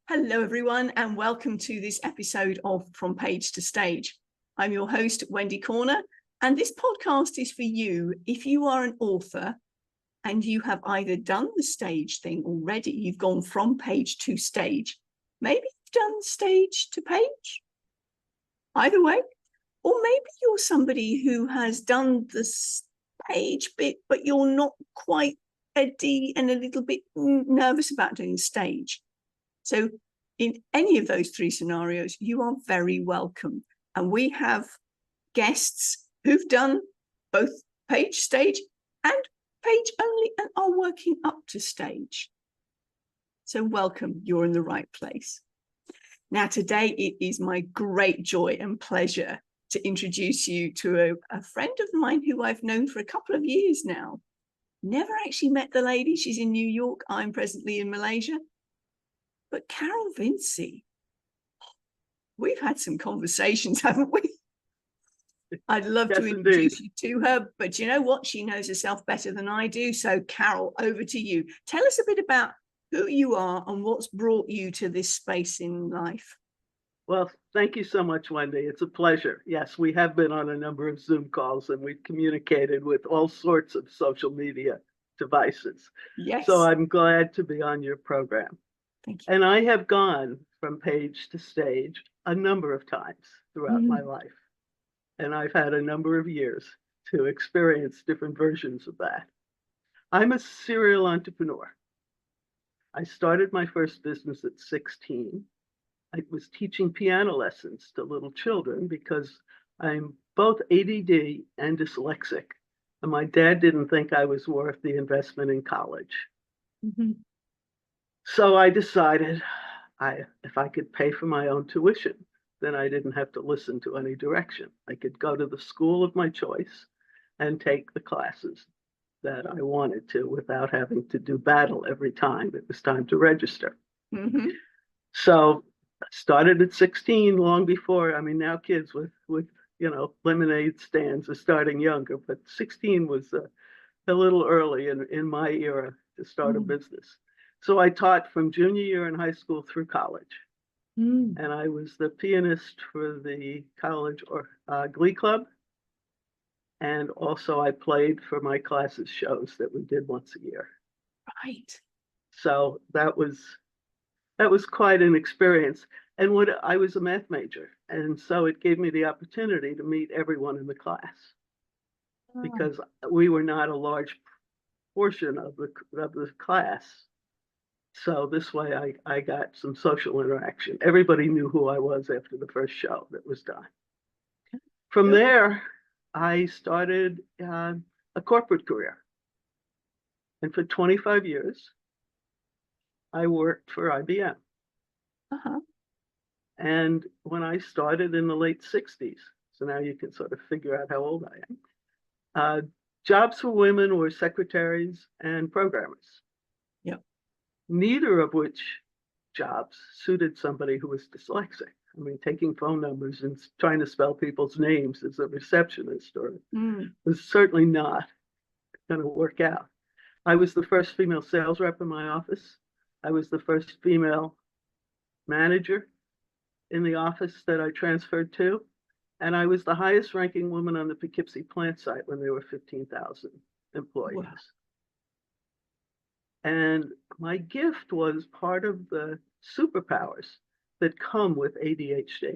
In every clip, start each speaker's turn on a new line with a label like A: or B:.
A: Hello, everyone, and welcome to this episode of From Page to Stage. I'm your host, Wendy Corner, and this podcast is for you if you are an author and you have either done the stage thing already, you've gone from page to stage, maybe you've done stage to page, either way, or maybe you're somebody who has done the stage bit, but you're not quite ready and a little bit nervous about doing the stage. So in any of those three scenarios, you are very welcome. And we have guests who've done both page, stage, and page only and are working up to stage. So welcome, you're in the right place. Now, today it is my great joy and pleasure to introduce you to a friend of mine who I've known for a couple of years now. Never actually met the lady. She's in New York. I'm presently in Malaysia. But Carol Vincie, we've had some conversations, haven't we? I'd love to introduce you to her, but you know what? She knows herself better than I do. So Carol, over to you. Tell us a bit about who you are and what's brought you to this space in life.
B: Well, thank you so much, Wendy. It's a pleasure. Yes, we have been on a number of Zoom calls and we've communicated with all sorts of social media devices.
A: Yes.
B: So I'm glad to be on your program.
A: Thank you.
B: And I have gone from page to stage a number of times throughout my life. And I've had a number of years to experience different versions of that. I'm a serial entrepreneur. I started my first business at 16. I was teaching piano lessons to little children because I'm both ADD and dyslexic. And my dad didn't think I was worth the investment in college. So I decided if I could pay for my own tuition, then I didn't have to listen to any direction. I could go to the school of my choice and take the classes that I wanted to without having to do battle every time it was time to register. So I started at 16, long before, I mean, now kids with lemonade stands are starting younger, but 16 was a little early in my era to start a business. So I taught from junior year in high school through college. And I was the pianist for the college glee club. And also I played for my classes shows that we did once a year.
A: Right.
B: So that was quite an experience. And I was a math major. And so it gave me the opportunity to meet everyone in the class because we were not a large portion of the class. So this way I got some social interaction. Everybody knew who I was after the first show that was done. From there, I started a corporate career. And for 25 years, I worked for IBM. And when I started in the late 60s, so now you can sort of figure out how old I am, jobs for women were secretaries and programmers. Neither of which jobs suited somebody who was dyslexic. I mean, taking phone numbers and trying to spell people's names as a receptionist was certainly not going to work out. I was the first female sales rep in my office. I was the first female manager in the office that I transferred to. And I was the highest ranking woman on the Poughkeepsie plant site when there were 15,000 employees. Wow. And my gift was part of the superpowers that come with ADHD.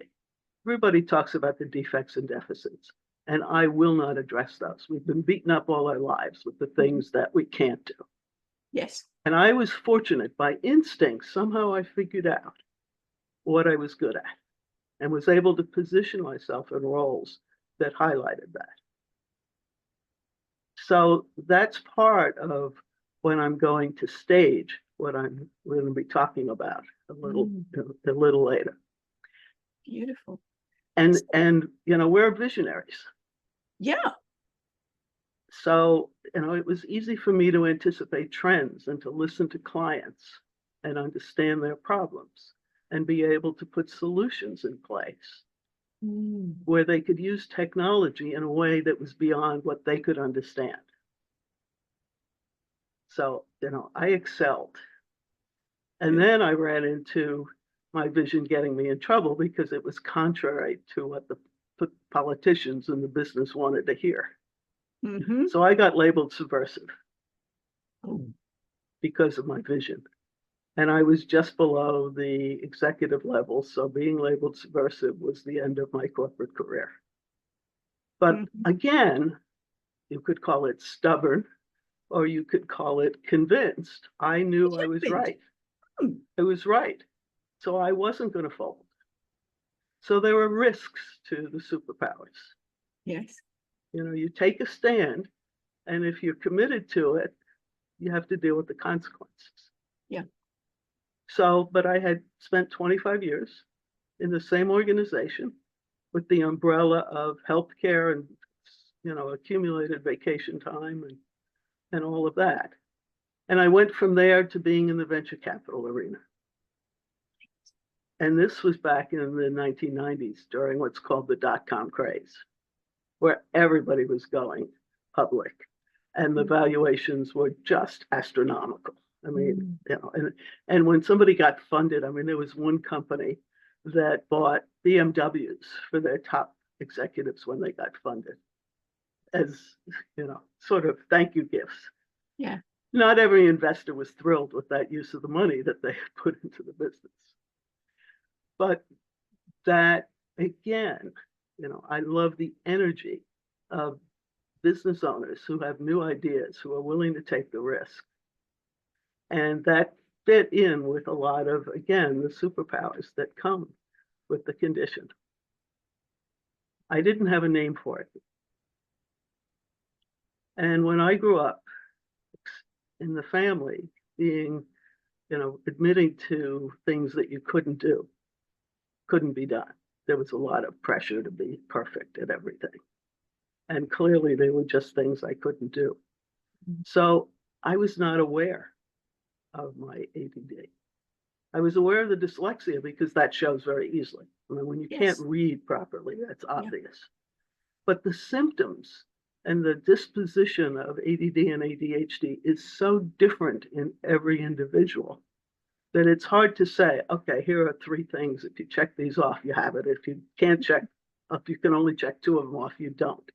B: Everybody talks about the defects and deficits, and I will not address those. We've been beaten up all our lives with the things that we can't do.
A: Yes. And
B: I was fortunate. By instinct, somehow I figured out what I was good at and was able to position myself in roles that highlighted that. So that's part of when I'm going to stage, what I'm going to be talking about a little later.
A: Beautiful.
B: And we're visionaries.
A: Yeah.
B: So, it was easy for me to anticipate trends and to listen to clients and understand their problems and be able to put solutions in place where they could use technology in a way that was beyond what they could understand. So, I excelled. And then I ran into my vision getting me in trouble because it was contrary to what the politicians and the business wanted to hear.
A: Mm-hmm.
B: So I got labeled subversive
A: Oh.
B: because of my vision. And I was just below the executive level. So being labeled subversive was the end of my corporate career. But again, you could call it stubborn, or you could call it convinced. I knew I was right. I was right. So I wasn't going to fold. So there were risks to the superpowers.
A: Yes.
B: You know, you take a stand, and if you're committed to it, you have to deal with the consequences.
A: Yeah.
B: So, but I had spent 25 years in the same organization with the umbrella of healthcare and, you know, accumulated vacation time and all of that. And I went from there to being in the venture capital arena. And this was back in the 1990s during what's called the dot-com craze, where everybody was going public and the valuations were just astronomical. I mean, you know, and when somebody got funded, I mean, there was one company that bought BMWs for their top executives when they got funded as, you know, sort of thank you gifts.
A: Yeah.
B: Not every investor was thrilled with that use of the money that they had put into the business. But that, again, you know, I love the energy of business owners who have new ideas, who are willing to take the risk. And that fit in with a lot of, again, the superpowers that come with the condition. I didn't have a name for it. And when I grew up in the family, being, you know, admitting to things that you couldn't do, couldn't be done. There was a lot of pressure to be perfect at everything. And clearly they were just things I couldn't do. So I was not aware of my ADD. I was aware of the dyslexia because that shows very easily. I mean, when you can't read properly, that's obvious. But the symptoms and the disposition of ADD and ADHD is so different in every individual that it's hard to say, okay, here are 3 things. If you check these off, you have it. If you can't check, if you can only check 2 of them off, you don't.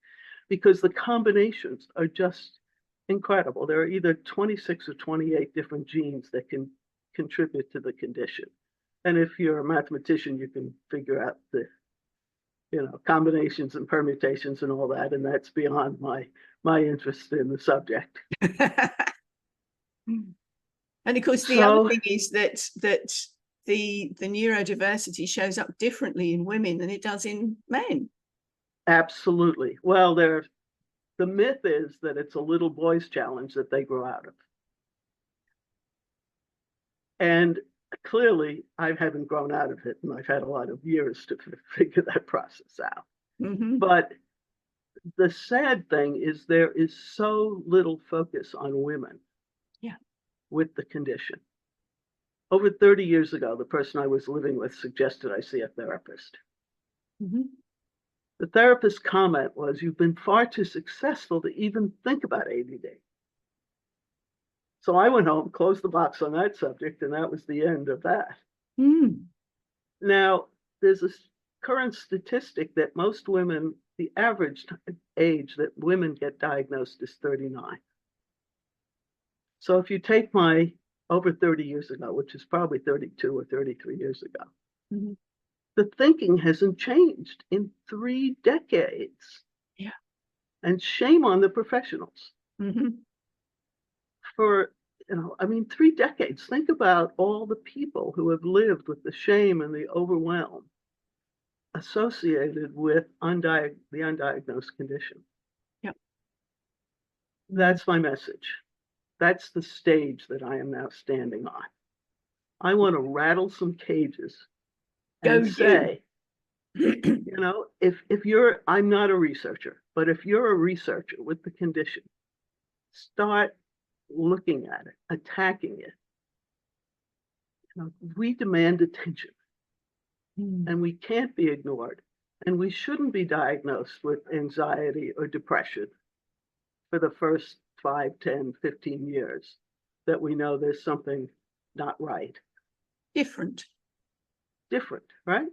B: Because the combinations are just incredible. There are either 26 or 28 different genes that can contribute to the condition. And if you're a mathematician, you can figure out the, you know, combinations and permutations and all that. And that's beyond my interest in the subject.
A: And of course, the other thing is that the neurodiversity shows up differently in women than it does in men.
B: Absolutely. Well, the myth is that it's a little boy's challenge that they grow out of. And clearly, I haven't grown out of it, and I've had a lot of years to figure that process out. But the sad thing is there is so little focus on women with the condition. Over 30 years ago, the person I was living with suggested I see a therapist. The therapist's comment was, "You've been far too successful to even think about ADD." So I went home, closed the box on that subject, and that was the end of that. Now, there's a current statistic that most women, the average age that women get diagnosed is 39. So if you take my over 30 years ago, which is probably 32 or 33 years ago, the thinking hasn't changed in 3 decades.
A: Yeah.
B: And shame on the professionals. For, you know, I mean, 3 decades. Think about all the people who have lived with the shame and the overwhelm associated with the undiagnosed condition.
A: Yep.
B: That's my message. That's the stage that I am now standing on. I want to rattle some cages and say, you know, if you're, I'm not a researcher, but if you're a researcher with the condition, start looking at it, attacking it. You know, we demand attention and we can't be ignored, and we shouldn't be diagnosed with anxiety or depression for the first 5, 10, 15 years that we know there's something not right.
A: Different.
B: different, right?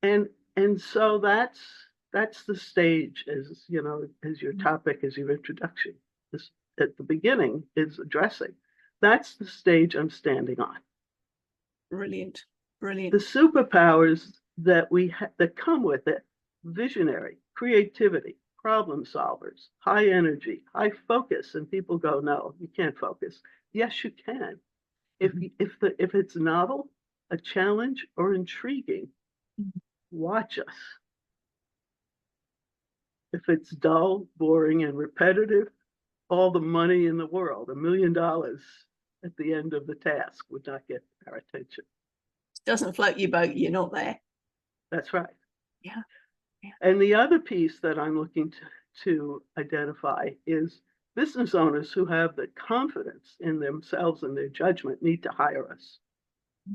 B: And so that's the stage, as you know, as your topic, as your introduction. This at the beginning is addressing. That's the stage I'm standing on.
A: Brilliant.
B: The
A: Brilliant.
B: superpowers that that come with it: visionary, creativity, problem solvers, high energy, high focus. And people go, no, you can't focus. Yes, you can. If it's novel, a challenge, or intriguing, watch us. If it's dull, boring, and repetitive, all the money in the world, $1 million at the end of the task, would not get our attention.
A: Doesn't float your boat, you're not there.
B: That's right.
A: Yeah.
B: And the other piece that I'm looking to identify is business owners who have the confidence in themselves and their judgment need to hire us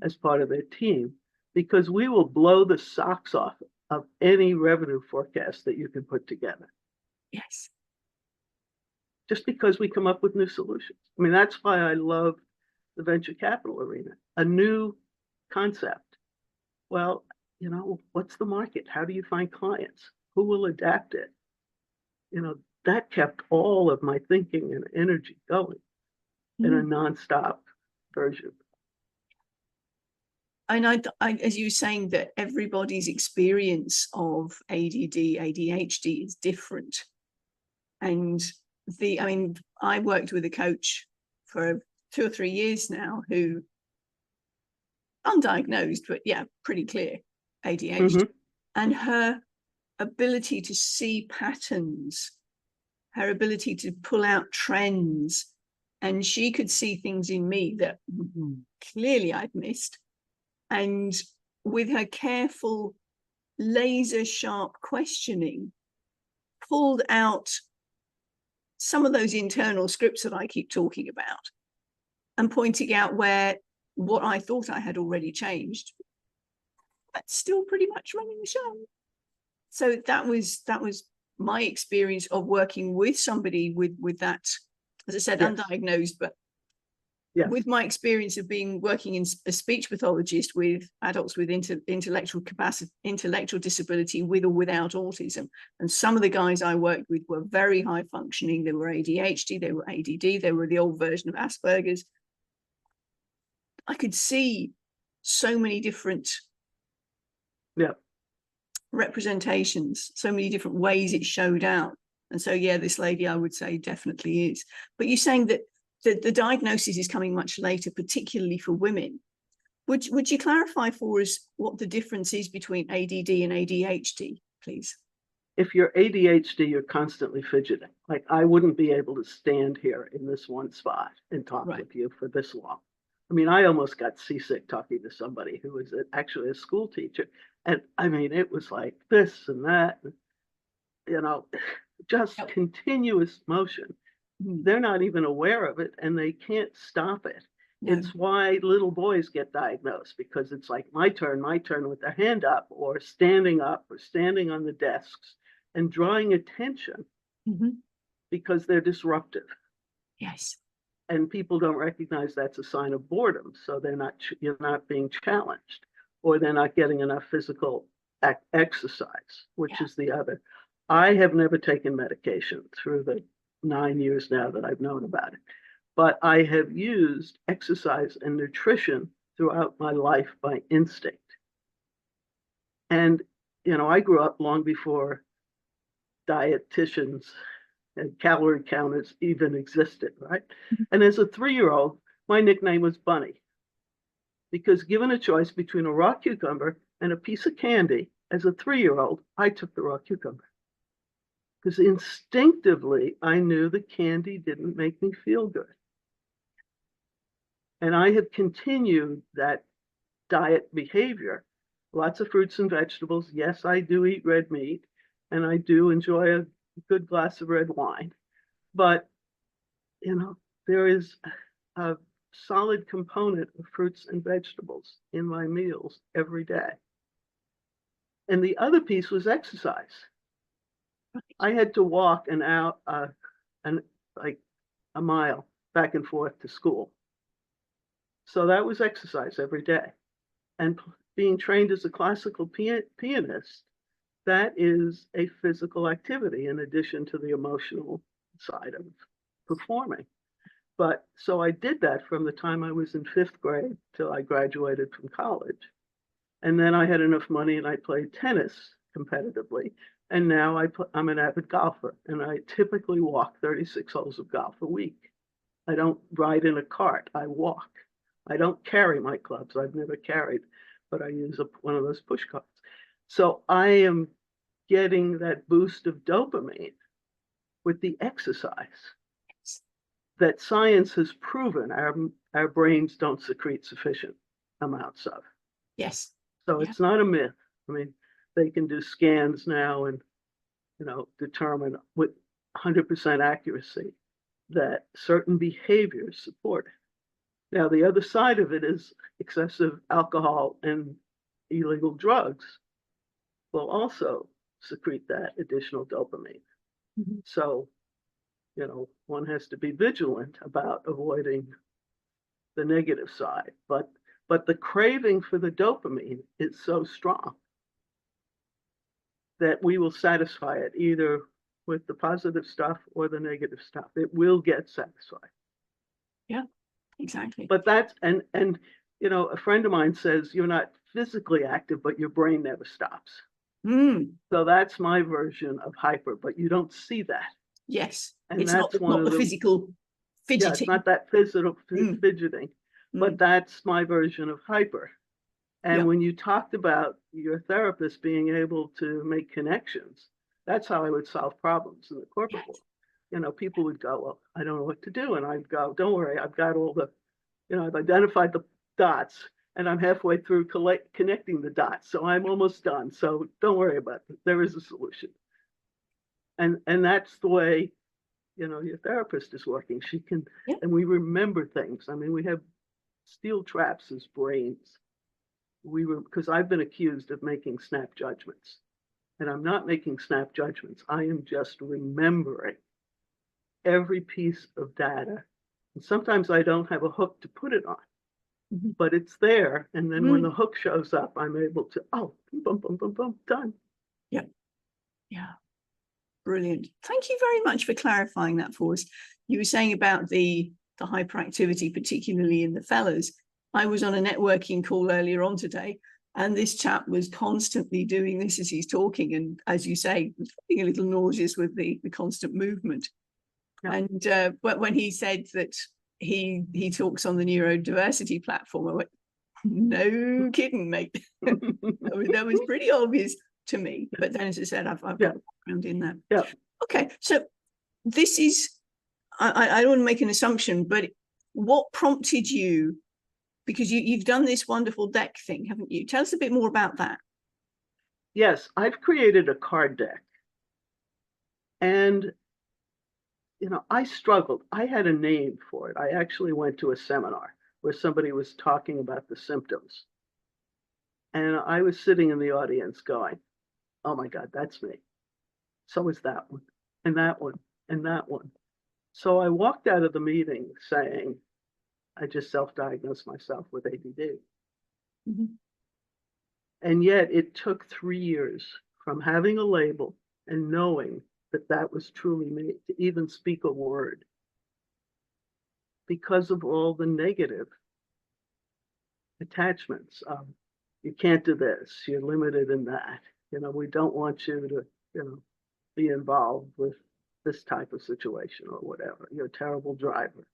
B: as part of their team, because we will blow the socks off of any revenue forecast that you can put together.
A: Yes.
B: Just because we come up with new solutions. I mean, that's why I love the venture capital arena, a new concept. Well, you know, what's the market? How do you find clients? Who will adapt it? You know, that kept all of my thinking and energy going in a nonstop version.
A: And I, as you were saying, that everybody's experience of ADD, ADHD is different. And I mean, I worked with a coach for 2 or 3 years now who undiagnosed, but yeah, pretty clear ADHD. And her ability to see patterns, her ability to pull out trends, and she could see things in me that clearly I'd missed. And with her careful, laser sharp questioning, pulled out some of those internal scripts that I keep talking about and pointing out where what I thought I had already changed, that's still pretty much running the show. So that was my experience of working with somebody with that, as I said,
B: Yes.
A: undiagnosed, but
B: Yes.
A: with my experience of working in a speech pathologist with adults with intellectual disability, with or without autism. And some of the guys I worked with were very high functioning. They were ADHD, they were ADD, they were the old version of Asperger's. I could see so many different representations, so many different ways it showed out. And so, yeah, this lady, I would say, definitely is. But you're saying that the diagnosis is coming much later, particularly for women. Would you clarify for us what the difference is between ADD and ADHD, please?
B: If you're ADHD, you're constantly fidgeting. Like, I wouldn't be able to stand here in this one spot and talk with you for this long. I mean, I almost got seasick talking to somebody who was actually a school teacher. And I mean, it was like this and that, you know, just continuous motion. They're not even aware of it and they can't stop it. It's why little boys get diagnosed, because it's like my turn with their hand up or standing on the desks and drawing attention because they're disruptive.
A: Yes.
B: And people don't recognize that's a sign of boredom. So you're not being challenged, or they're not getting enough physical exercise, which is the other. I have never taken medication through the 9 years now that I've known about it, but I have used exercise and nutrition throughout my life by instinct. And, you know, I grew up long before dietitians and calorie counters even existed, right? And as a 3-year-old, my nickname was Bunny, because given a choice between a raw cucumber and a piece of candy, as a 3-year-old, I took the raw cucumber. Because instinctively, I knew the candy didn't make me feel good. And I have continued that diet behavior. Lots of fruits and vegetables. Yes, I do eat red meat, and I do enjoy a good glass of red wine. But, you know, there is a solid component of fruits and vegetables in my meals every day. And the other piece was exercise. I had to walk like a mile back and forth to school. So that was exercise every day. and being trained as a classical pianist, that is a physical activity in addition to the emotional side of performing. But so I did that from the time I was in 5th grade till I graduated from college. And then I had enough money and I played tennis competitively. And now I'm an avid golfer, and I typically walk 36 holes of golf a week. I don't ride in a cart, I walk. I don't carry my clubs, I've never carried, but I use one of those push carts. So I am getting that boost of dopamine with the exercise that science has proven our brains don't secrete sufficient amounts of.
A: Yes.
B: So
A: Yeah.
B: it's not a myth. I mean, they can do scans now and, determine with 100% accuracy that certain behaviors support it. Now, the other side of it is excessive alcohol and illegal drugs will also secrete that additional dopamine.
A: Mhm.
B: So, one has to be vigilant about avoiding the negative side. But the craving for the dopamine is so strong that we will satisfy it either with the positive stuff or the negative stuff. It will get satisfied.
A: Yeah, exactly.
B: But that's and a friend of mine says you're not physically active, but your brain never stops.
A: Mm.
B: So that's my version of hyper, but you don't see that.
A: Yes.
B: And
A: it's
B: that's
A: not the physical fidgeting.
B: Yeah, it's not that physical fidgeting, but that's my version of hyper. And when you talked about your therapist being able to make connections, that's how I would solve problems in the corporate world. People would go, well, I don't know what to do. And I'd go, don't worry, I've got all the, I've identified the dots and I'm halfway through connecting the dots. So I'm almost done. So don't worry about it. There is a solution. And that's the way, your therapist is working. She can, and we remember things. I mean, we have steel traps as brains. Because I've been accused of making snap judgments, and I'm not making snap judgments. I am just remembering every piece of data. And sometimes I don't have a hook to put it on, but it's there. And then when the hook shows up, I'm able to, boom, boom, boom, boom, done.
A: Yeah. Yeah. Brilliant. Thank you very much for clarifying that for us. You were saying about the hyperactivity, particularly in the fellows. I was on a networking call earlier on today, and this chap was constantly doing this as he's talking. And as you say, feeling a little nauseous with the constant movement. Yeah. And but when he said that he talks on the neurodiversity platform, I went, no kidding, mate. I mean, that was pretty obvious to me. But then, as I said, I've got a background in that.
B: Yeah.
A: Okay, so this is, I don't want to make an assumption, but what prompted you? Because you've done this wonderful deck thing, haven't you? Tell us a bit more about that.
B: Yes, I've created a card deck. And, I struggled. I had a name for it. I actually went to a seminar where somebody was talking about the symptoms. And I was sitting in the audience going, oh my God, that's me. So is that one, and that one, and that one. So I walked out of the meeting saying, I just self-diagnosed myself with ADD.
A: Mm-hmm.
B: And yet it took 3 years from having a label and knowing that was truly me to even speak a word because of all the negative attachments. You can't do this, you're limited in that. We don't want you to, be involved with this type of situation or whatever. You're a terrible driver.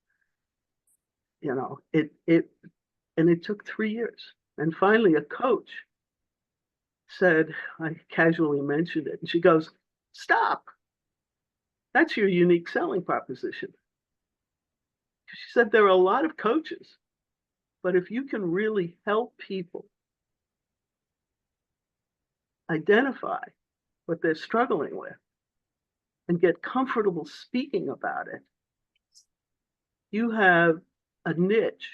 B: It took 3 years. And finally a coach said, I casually mentioned it, and she goes, stop. That's your unique selling proposition. She said, there are a lot of coaches, but if you can really help people identify what they're struggling with and get comfortable speaking about it, you have a niche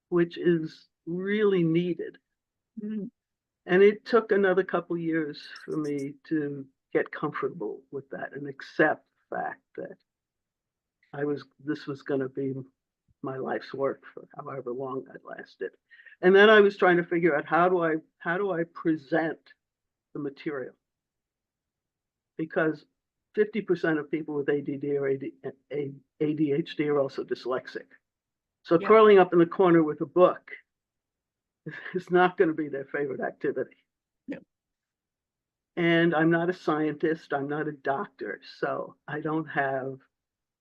B: which is really needed. Mm-hmm. And it took another couple years for me to get comfortable with that and accept the fact that this was going to be my life's work for however long that lasted. And then I was trying to figure out how do I present the material? Because 50% of people with ADD or ADHD are also dyslexic. So
A: Yeah.
B: curling up in the corner with a book is not going to be their favorite activity.
A: Yeah.
B: And I'm not a scientist, I'm not a doctor, so I don't have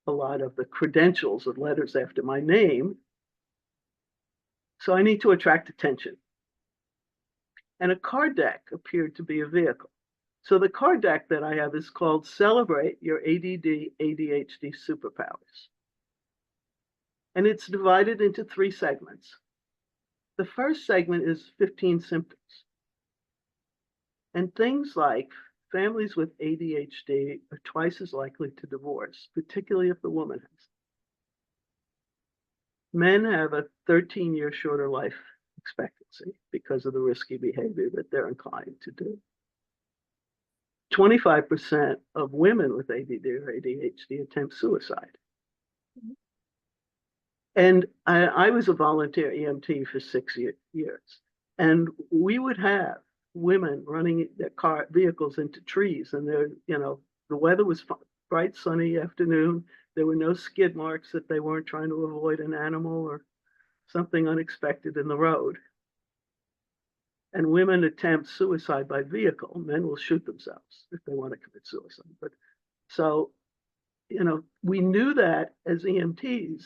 B: a lot of the credentials of letters after my name. So I need to attract attention. And a card deck appeared to be a vehicle. So the card deck that I have is called Celebrate Your ADD ADHD Superpowers. And it's divided into 3 segments. The first segment is 15 symptoms. And things like families with ADHD are twice as likely to divorce, particularly if the woman has. Men have a 13-year shorter life expectancy because of the risky behavior that they're inclined to do. 25% of women with ADD or ADHD attempt suicide. And I was a volunteer EMT for 6 years. And we would have women running their vehicles into trees, and the weather was bright, sunny afternoon. There were no skid marks that they weren't trying to avoid an animal or something unexpected in the road. And women attempt suicide by vehicle. Men will shoot themselves if they want to commit suicide. But so, we knew that as EMTs,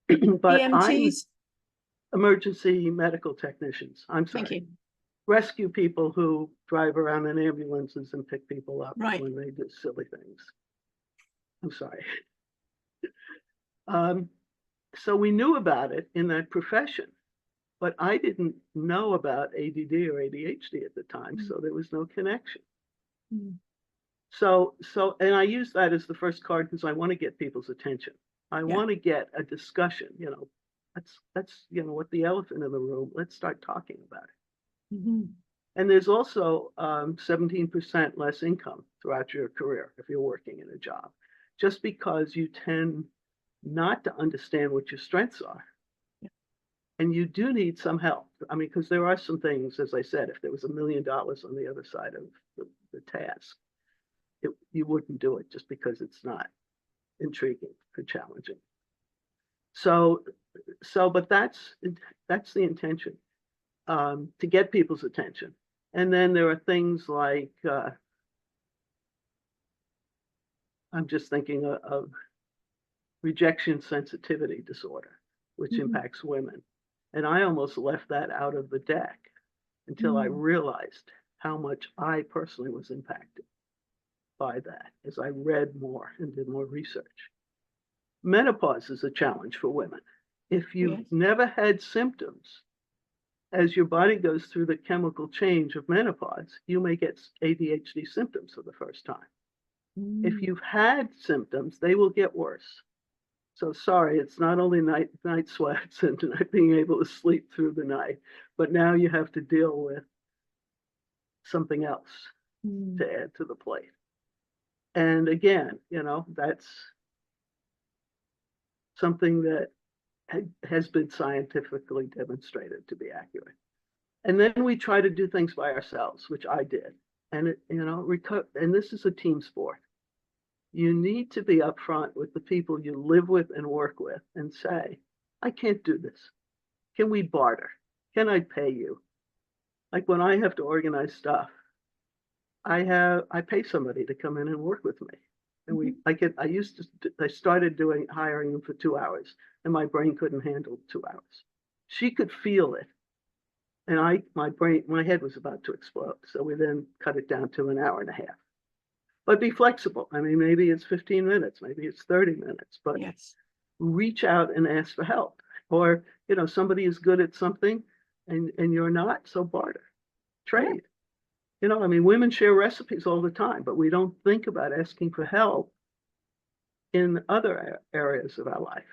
B: but
A: EMTs?
B: Emergency medical technicians. I'm sorry.
A: Thank you.
B: Rescue people who drive around in ambulances and pick people up when they do silly things. I'm sorry. So we knew about it in that profession, but I didn't know about ADD or ADHD at the time, so there was no connection. So, and I use that as the first card because I want to get people's attention. I want to get a discussion, let's what the elephant in the room, let's start talking about it. And there's also 17% less income throughout your career if you're working in a job, just because you tend not to understand what your strengths are. And you do need some help. I mean, because there are some things, as I said, if there was $1 million on the other side of the task, you wouldn't do it just because it's not intriguing or challenging. But that's the intention, to get people's attention. And then there are things like, I'm just thinking of rejection sensitivity disorder, which impacts women. And I almost left that out of the deck until I realized how much I personally was impacted by that as I read more and did more research. Menopause is a challenge for women. If you've never had symptoms, as your body goes through the chemical change of menopause, you may get ADHD symptoms for the first time. If you've had symptoms, they will get worse. So sorry, it's not only night sweats and not being able to sleep through the night, but now you have to deal with something else to add to the plate. And again, that's something that has been scientifically demonstrated to be accurate. And then we try to do things by ourselves, which I did. And and this is a team sport. You need to be upfront with the people you live with and work with and say, I can't do this. Can we barter? Can I pay you? Like when I have to organize stuff, I pay somebody to come in and work with me. And I started hiring them for 2 hours, and my brain couldn't handle 2 hours. She could feel it. And my head was about to explode. So we then cut it down to an hour and a half. But be flexible. I mean, maybe it's 15 minutes, maybe it's 30 minutes, but reach out and ask for help. Or, somebody is good at something and you're not, so barter, trade. Women share recipes all the time, but we don't think about asking for help in other areas of our life.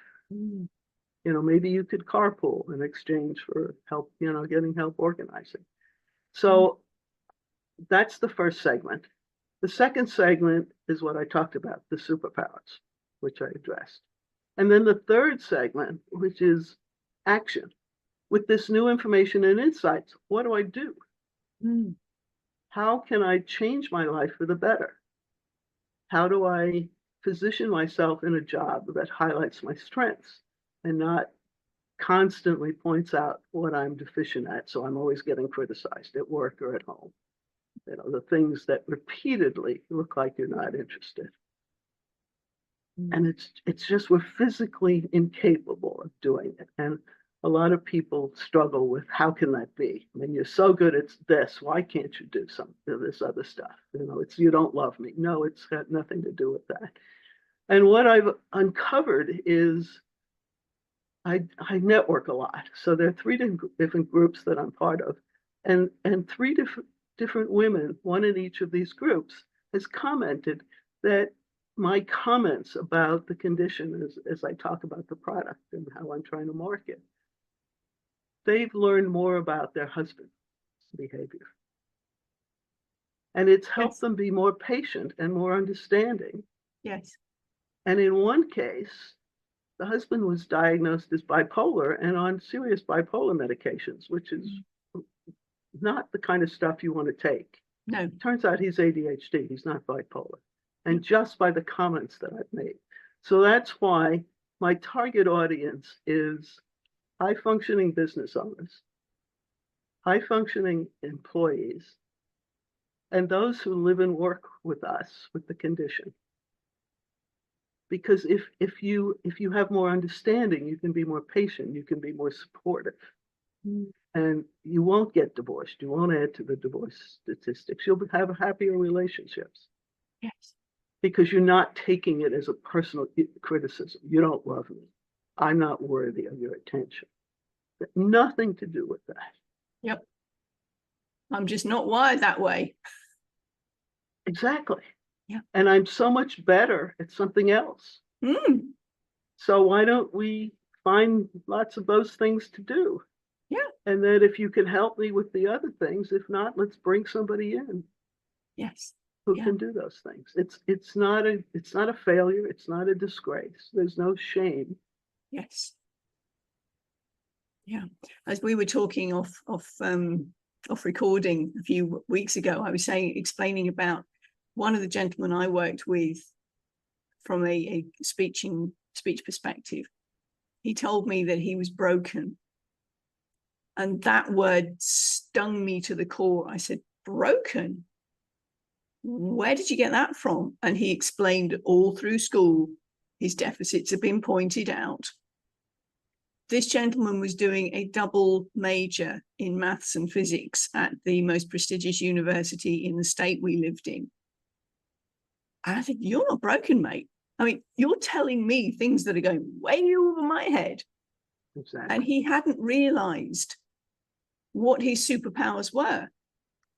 B: Maybe you could carpool in exchange for help, getting help organizing. So that's the first segment. The second segment is what I talked about, the superpowers, which I addressed. And then the third segment, which is action. With this new information and insights, what do I do?
A: Mm.
B: How can I change my life for the better? How do I position myself in a job that highlights my strengths and not constantly points out what I'm deficient at, so I'm always getting criticized at work or at home? You know, the things that repeatedly look like you're not interested. And it's just we're physically incapable of doing it. And a lot of people struggle with how can that be? I mean, you're so good at this, why can't you do some of this other stuff? You know, it's you don't love me. No, it's got nothing to do with that. And what I've uncovered is I network a lot. So there are three different groups that I'm part of. And three different women, one in each of these groups, has commented that my comments about the condition as I talk about the product and how I'm trying to market, they've learned more about their husband's behavior. And it's helped
A: Yes.
B: them be more patient and more understanding.
A: Yes.
B: And in one case, the husband was diagnosed as bipolar and on serious bipolar medications, which is not the kind of stuff you want to take.
A: No.
B: Turns out he's ADHD, he's not bipolar. And just by the comments that I've made. So that's why my target audience is high functioning business owners, high functioning employees, and those who live and work with us with the condition. Because if you have more understanding, you can be more patient, you can be more supportive. And you won't get divorced. You won't add to the divorce statistics. You'll have happier relationships.
A: Yes.
B: Because you're not taking it as a personal criticism. You don't love me. I'm not worthy of your attention. Nothing to do with that.
A: Yep. I'm just not wired that way.
B: Exactly.
A: Yeah.
B: And I'm so much better at something else. So why don't we find lots of those things to do?
A: Yeah.
B: And then if you can help me with the other things, if not, let's bring somebody in.
A: Yes.
B: Who can do those things. It's not a failure, it's not a disgrace. There's no shame.
A: Yes. Yeah. As we were talking off recording a few weeks ago, I was explaining about one of the gentlemen I worked with from a speech perspective. He told me that he was broken. And that word stung me to the core. I said, broken? Where did you get that from? And he explained all through school, his deficits have been pointed out. This gentleman was doing a double major in maths and physics at the most prestigious university in the state we lived in. And I said, you're not broken, mate. I mean, you're telling me things that are going way over my head.
B: Exactly.
A: And he hadn't realized what his superpowers were.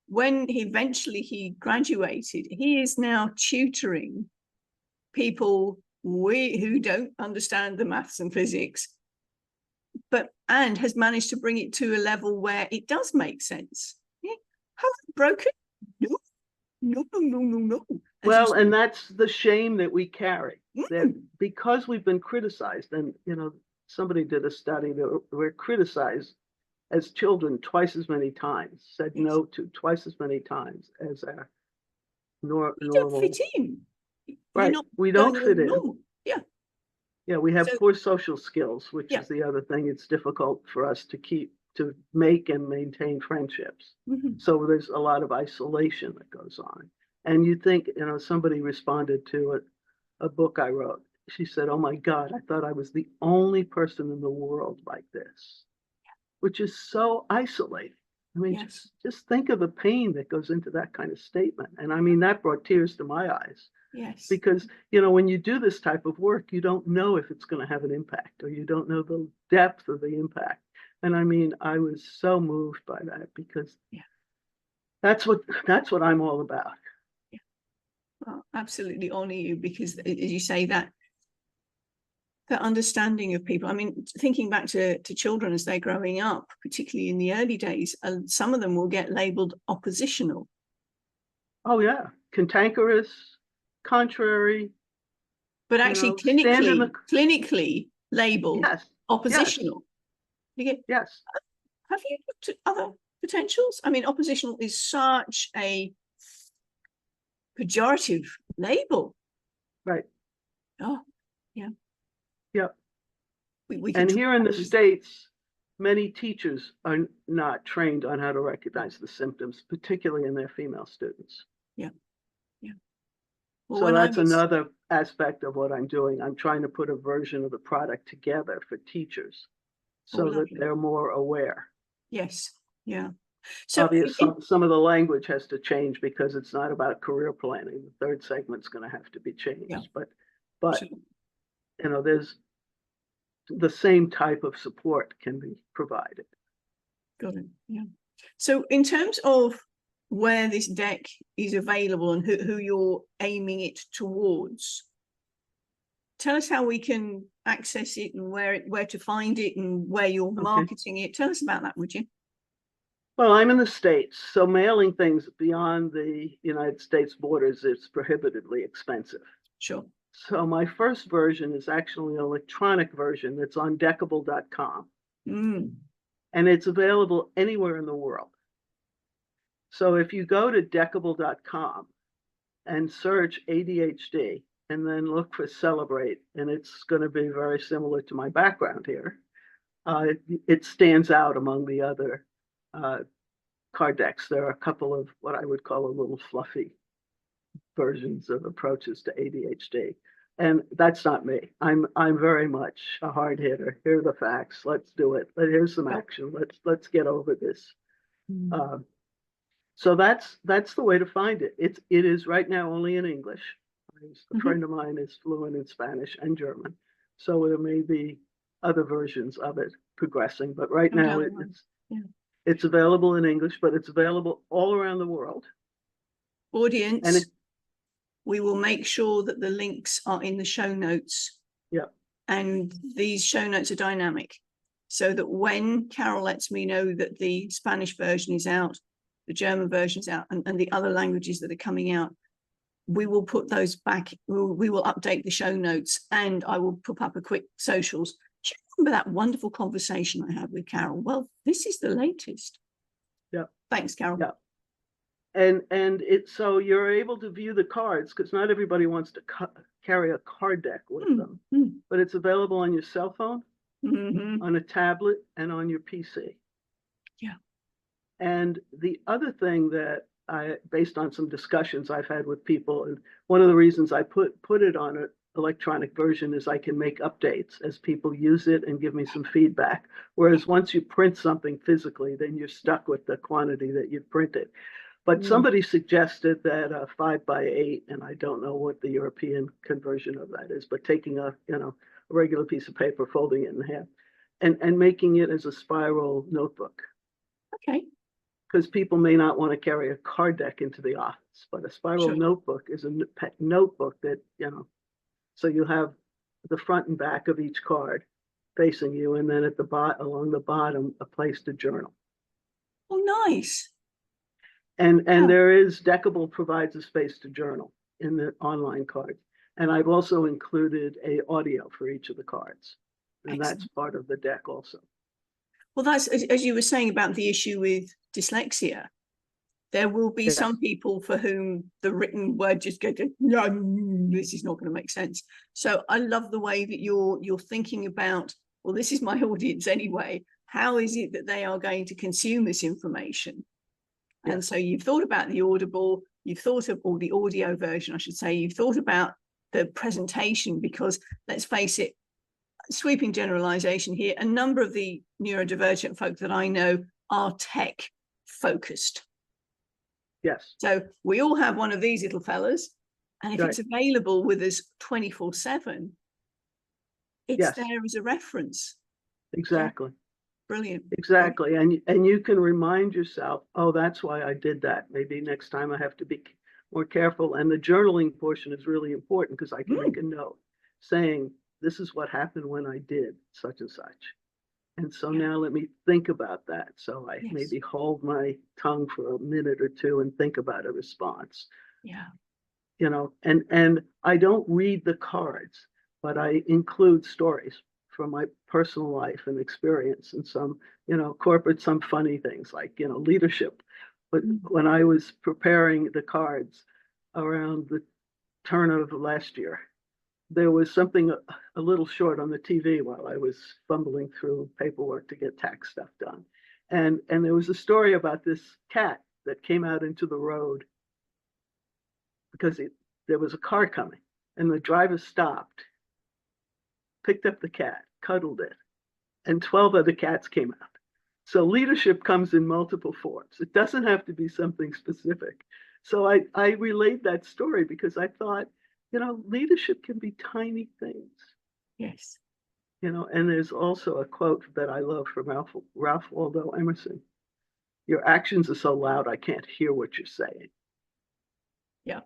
A: When he graduated, he is now tutoring people who don't understand the maths and physics, and has managed to bring it to a level where it does make sense. Yeah. How broken? No.
B: Well, and that's the shame that we carry. That because we've been criticized, and somebody did a study that we're criticized as children twice as many times, said no to twice as many times as our normal.
A: You don't fit in.
B: Right. We don't fit in.
A: Normal. Yeah.
B: Yeah, we have poor social skills, which is the other thing. It's difficult for us to make and maintain friendships. So there's a lot of isolation that goes on. And you think, somebody responded to a book I wrote. She said, oh my God, I thought I was the only person in the world like this, which is so isolating. I mean, just think of the pain that goes into that kind of statement. And I mean, that brought tears to my eyes.
A: Yes.
B: Because, when you do this type of work, you don't know if it's going to have an impact, or you don't know the depth of the impact. And I mean, I was so moved by that, because that's what I'm all about.
A: Yeah. Well, absolutely honor you, because as you say, that understanding of people. I mean, thinking back to children as they're growing up, particularly in the early days, some of them will get labeled oppositional.
B: Oh yeah, cantankerous, contrary.
A: But actually
B: stand in the,
A: clinically labeled
B: yes,
A: oppositional.
B: yes.
A: Have you looked at other potentials? I mean, oppositional is such a pejorative label.
B: Right.
A: Oh, yeah.
B: Yep.
A: We
B: And
A: can
B: here in the States, many teachers are not trained on how to recognize the symptoms, particularly in their female students.
A: Yeah. Yeah. Well,
B: So
A: when
B: that's another aspect of what I'm doing. I'm trying to put a version of the product together for teachers so that they're more aware.
A: Yes. Yeah. So
B: obviously, some of the language has to change because it's not about career planning. The third segment's going to have to be changed.
A: Yeah.
B: But
A: Sure.
B: there's the same type of support can be provided.
A: Got it. Yeah. So in terms of where this deck is available and who you're aiming it towards, tell us how we can access it and where to find it and where you're marketing it. Tell us about that, would you?
B: Well, I'm in the States, so mailing things beyond the United States borders is prohibitively expensive.
A: Sure.
B: So my first version is actually an electronic version that's on deckable.com. And it's available anywhere in the world. So if you go to deckable.com and search ADHD and then look for Celebrate, and it's going to be very similar to my background here, it stands out among the other card decks. There are a couple of what I would call a little fluffy versions of approaches to ADHD. And that's not me. I'm very much a hard hitter. Here are the facts. Let's do it. Here's some action. Let's get over this. So that's the way to find it. It is right now only in English. A friend of mine is fluent in Spanish and German, so there may be other versions of it progressing. But right now it's available in English, but it's available all around the world.
A: Audience. And we will make sure that the links are in the show notes.
B: Yeah.
A: And these show notes are dynamic so that when Carol lets me know that the Spanish version is out, the German version is out, and the other languages that are coming out, we will put those back. We will update the show notes and I will put up a quick socials. Do you remember that wonderful conversation I had with Carol? Well, this is the latest.
B: Yeah.
A: Thanks, Carol.
B: Yeah. And so you're able to view the cards because not everybody wants to carry a card deck with them, but it's available on your cell phone, on a tablet, and on your PC.
A: Yeah.
B: And the other thing that based on some discussions I've had with people, and one of the reasons I put it on an electronic version is I can make updates as people use it and give me some feedback. Whereas once you print something physically, then you're stuck with the quantity that you've printed. But somebody suggested that a 5x8, and I don't know what the European conversion of that is, but taking a regular piece of paper, folding it in half, and making it as a spiral notebook.
A: Okay.
B: Because people may not want to carry a card deck into the office, but a spiral notebook is a notebook that, so you have the front and back of each card facing you, and then at the along the bottom, a place to journal.
A: Oh, nice.
B: And Deckable provides a space to journal in the online card. And I've also included a audio for each of the cards. And that's part of the deck also.
A: Well, that's, as you were saying about the issue with dyslexia, there will be some people for whom the written word just goes, no, this is not going to make sense. So I love the way that you're thinking about, well, this is my audience anyway. How is it that they are going to consume this information? And so you've thought about the audible, you've thought of, or the audio version, I should say, you've thought about the presentation, because let's face it, sweeping generalization here, a number of the neurodivergent folk that I know are tech focused.
B: Yes.
A: So we all have one of these little fellas, and if it's available with us 24/7, it's there as a reference.
B: Exactly.
A: Yeah. Brilliant.
B: Exactly. And you can remind yourself, oh, that's why I did that. Maybe next time I have to be more careful. And the journaling portion is really important because I can make a note saying, this is what happened when I did such and such. And so now let me think about that. So I maybe hold my tongue for a minute or two and think about a response.
A: Yeah.
B: And I don't read the cards. but I include stories from my personal life and experience, and some, corporate, some funny things like, leadership. But when I was preparing the cards around the turn of last year, there was something a little short on the TV while I was fumbling through paperwork to get tax stuff done. And there was a story about this cat that came out into the road because there was a car coming, and the driver stopped, picked up the cat, cuddled it, and 12 other cats came out. So leadership comes in multiple forms. It doesn't have to be something specific. So I relayed that story because I thought, leadership can be tiny things.
A: Yes.
B: And there's also a quote that I love from Ralph Waldo Emerson. Your actions are so loud, I can't hear what you're saying.
A: Yeah.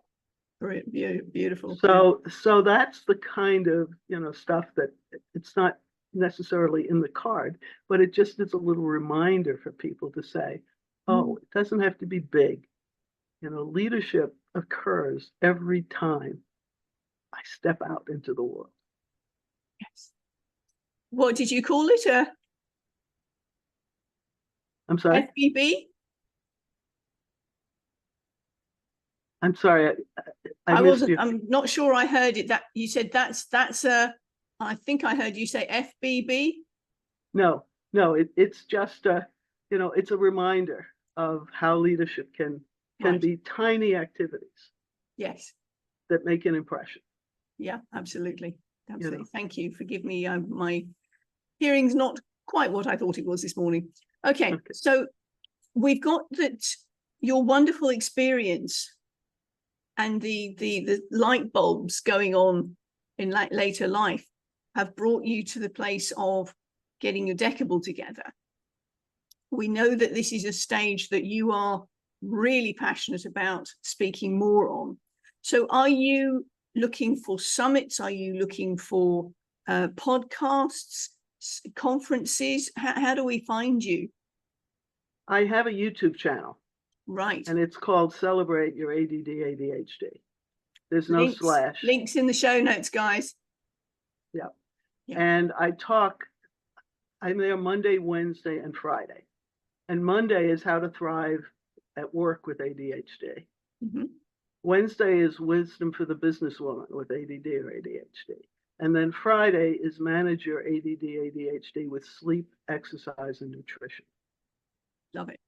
A: Beautiful.
B: So that's the kind of, stuff that it's not necessarily in the card, but it just is a little reminder for people to say, oh, it doesn't have to be big. Leadership occurs every time I step out into the world.
A: Yes. What did you call it?
B: I'm sorry?
A: FBB?
B: I'm sorry. I missed you.
A: I'm not sure I heard it. That you said that's I think I heard you say FBB.
B: No, it's just it's a reminder of how leadership can be tiny activities.
A: Yes.
B: That make an impression.
A: Yeah, absolutely. Thank you. Forgive me. My hearing's not quite what I thought it was this morning. Okay. So we've got that your wonderful experience and the light bulbs going on in later life have brought you to the place of getting your decable together. We know that this is a stage that you are really passionate about speaking more on. So are you looking for summits? Are you looking for podcasts, conferences? How do we find you?
B: I have a YouTube channel.
A: Right.
B: And it's called Celebrate Your ADD ADHD. There's no slash.
A: Links in the show notes, guys.
B: Yeah. And I'm there Monday, Wednesday, and Friday. And Monday is how to thrive at work with ADHD. Wednesday is wisdom for the businesswoman with ADD or ADHD. And then Friday is manage your ADD ADHD with sleep, exercise, and nutrition.
A: Love it.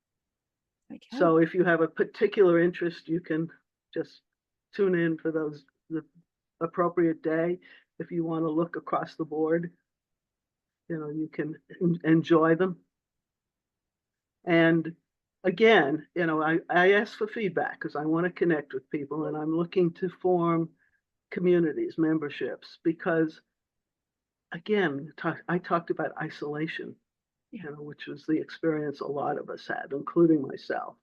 A: Okay.
B: So if you have a particular interest, you can just tune in for the appropriate day. If you want to look across the board, you can enjoy them. And again, I ask for feedback because I want to connect with people, and I'm looking to form communities, memberships, because again, I talked about isolation, which was the experience a lot of us had, including myself.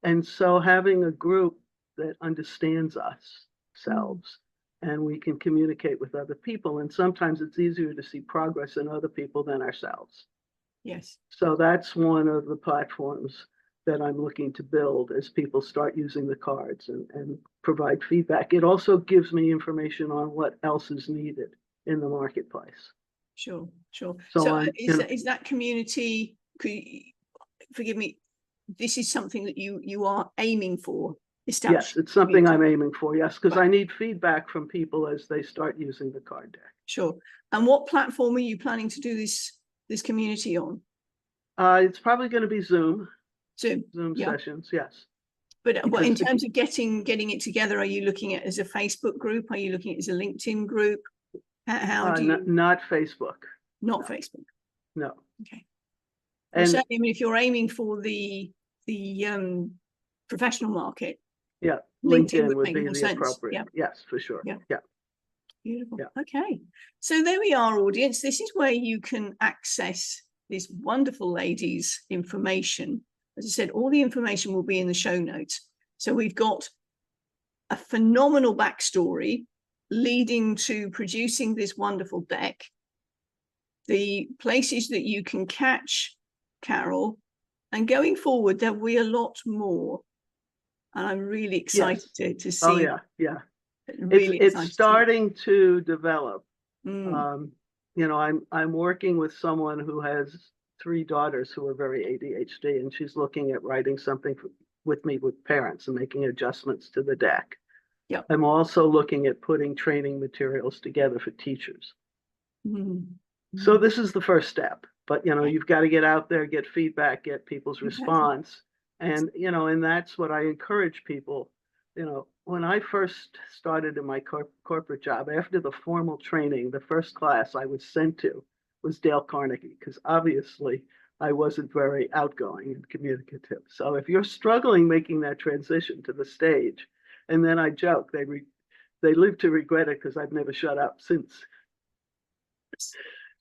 B: And so having a group that understands ourselves and we can communicate with other people, and sometimes it's easier to see progress in other people than ourselves.
A: Yes.
B: So that's one of the platforms that I'm looking to build as people start using the cards and provide feedback. It also gives me information on what else is needed in the marketplace.
A: Sure. So is that community, forgive me, this is something that you are aiming for?
B: Yes, it's something I'm aiming for, yes, because I need feedback from people as they start using the card deck.
A: Sure. And what platform are you planning to do this community on?
B: It's probably going to be Zoom
A: yeah.
B: sessions, yes.
A: But in terms of getting it together, are you looking at it as a Facebook group? Are you looking at it as a LinkedIn group? How do you...
B: Not Facebook.
A: Not Facebook.
B: No.
A: Okay.
B: And
A: certainly, I mean, if you're aiming for the professional market,
B: yeah, LinkedIn would be the appropriate. Yes, for sure. Yeah.
A: Beautiful. Yeah. Okay. So there we are, audience. This is where you can access this wonderful lady's information. As I said, all the information will be in the show notes. So we've got a phenomenal backstory leading to producing this wonderful deck, the places that you can catch Carol, and going forward, there will be a lot more. And I'm really excited to see.
B: Oh, yeah. Really it's starting to develop. You know, I'm working with someone who has 3 daughters who are very ADHD, and she's looking at writing something with me with parents and making adjustments to the deck.
A: Yep.
B: I'm also looking at putting training materials together for teachers. So this is the first step, but you know, you've got to get out there, get feedback, get people's response. And, you know, and that's what I encourage people. You know, when I first started in my corporate job, after the formal training, the first class I was sent to was Dale Carnegie, because obviously I wasn't very outgoing and communicative. So if you're struggling making that transition to the stage, and then I joke, they live to regret it because I've never shut up since.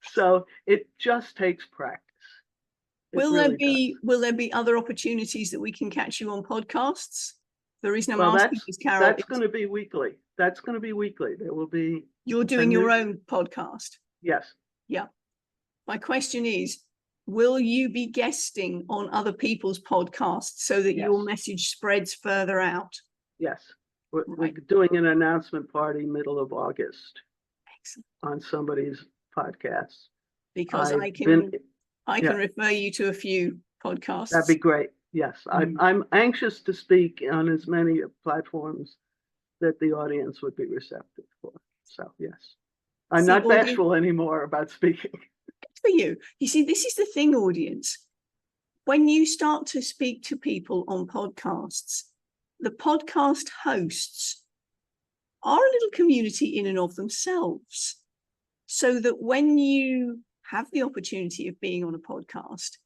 B: So it just takes practice.
A: Will there be other opportunities that we can catch you on podcasts? The reason I'm asking is, Carol,
B: that's going to be weekly. That's going to be weekly. There will be.
A: You're doing your own podcast.
B: Yes.
A: Yeah. My question is, will you be guesting on other people's podcasts so that your message spreads further out?
B: Yes. We're doing an announcement party middle of August.
A: Excellent.
B: On somebody's podcast.
A: Because I can refer you to a few podcasts.
B: That'd be great. Yes. I'm anxious to speak on as many platforms that the audience would be receptive for. So yes. I'm not bashful anymore about speaking.
A: For you. You see, this is the thing, audience. When you start to speak to people on podcasts, the podcast hosts are a little community in and of themselves. So that when you have the opportunity of being on a podcast,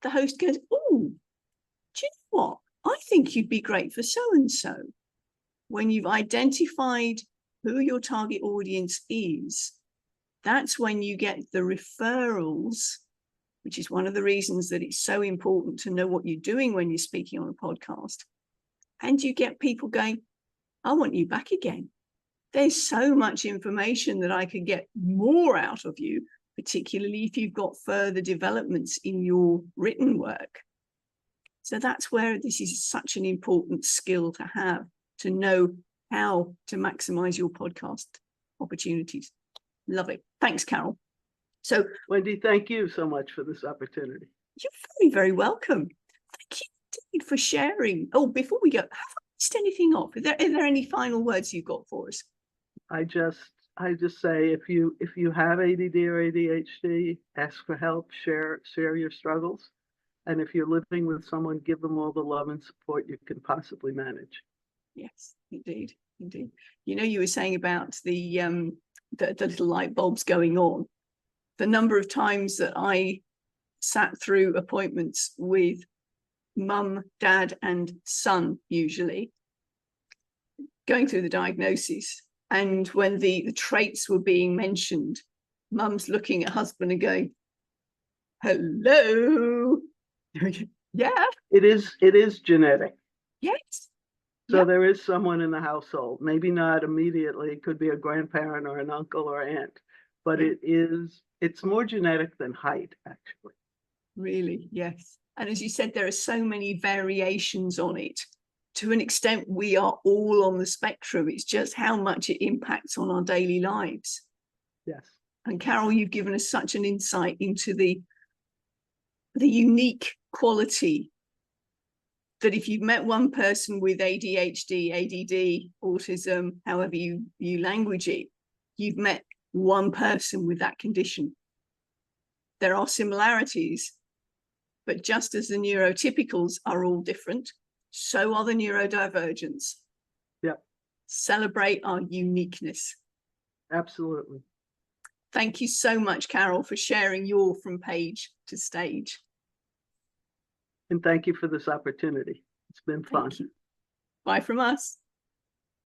A: the host goes, oh, do you know what? I think you'd be great for so-and-so. When you've identified who your target audience is, that's when you get the referrals, which is one of the reasons that it's so important to know what you're doing when you're speaking on a podcast. And you get people going, I want you back again. There's so much information that I could get more out of you, particularly if you've got further developments in your written work. So that's where this is such an important skill to have, to know how to maximize your podcast opportunities. Lovely. Thanks, Carol. So,
B: Wendy, thank you so much for this opportunity.
A: You're very, very welcome. Thank you indeed for sharing. Oh, before we go, have I missed anything off? Are there any final words you've got for us?
B: I just say, if you have ADD or ADHD, ask for help, share your struggles. And if you're living with someone, give them all the love and support you can possibly manage.
A: Yes, indeed. You know, you were saying about the little light bulbs going on. The number of times that I sat through appointments with mum, dad, and son, usually, going through the diagnosis. And when the traits were being mentioned, mum's looking at husband and going, hello. Yeah.
B: It is genetic.
A: Yes.
B: So there is someone in the household, maybe not immediately, it could be a grandparent or an uncle or aunt, but it's more genetic than height, actually.
A: Really, yes. And as you said, there are so many variations on it. To an extent, we are all on the spectrum. It's just how much it impacts on our daily lives.
B: Yes.
A: And Carol, you've given us such an insight into the unique quality that if you've met one person with ADHD, ADD, autism, however you language it, you've met one person with that condition. There are similarities, but just as the neurotypicals are all different, so are the neurodivergents.
B: Yeah.
A: Celebrate our uniqueness.
B: Absolutely.
A: Thank you so much, Carol, for sharing your From Page to Stage.
B: And thank you for this opportunity. It's been fun.
A: Bye from us.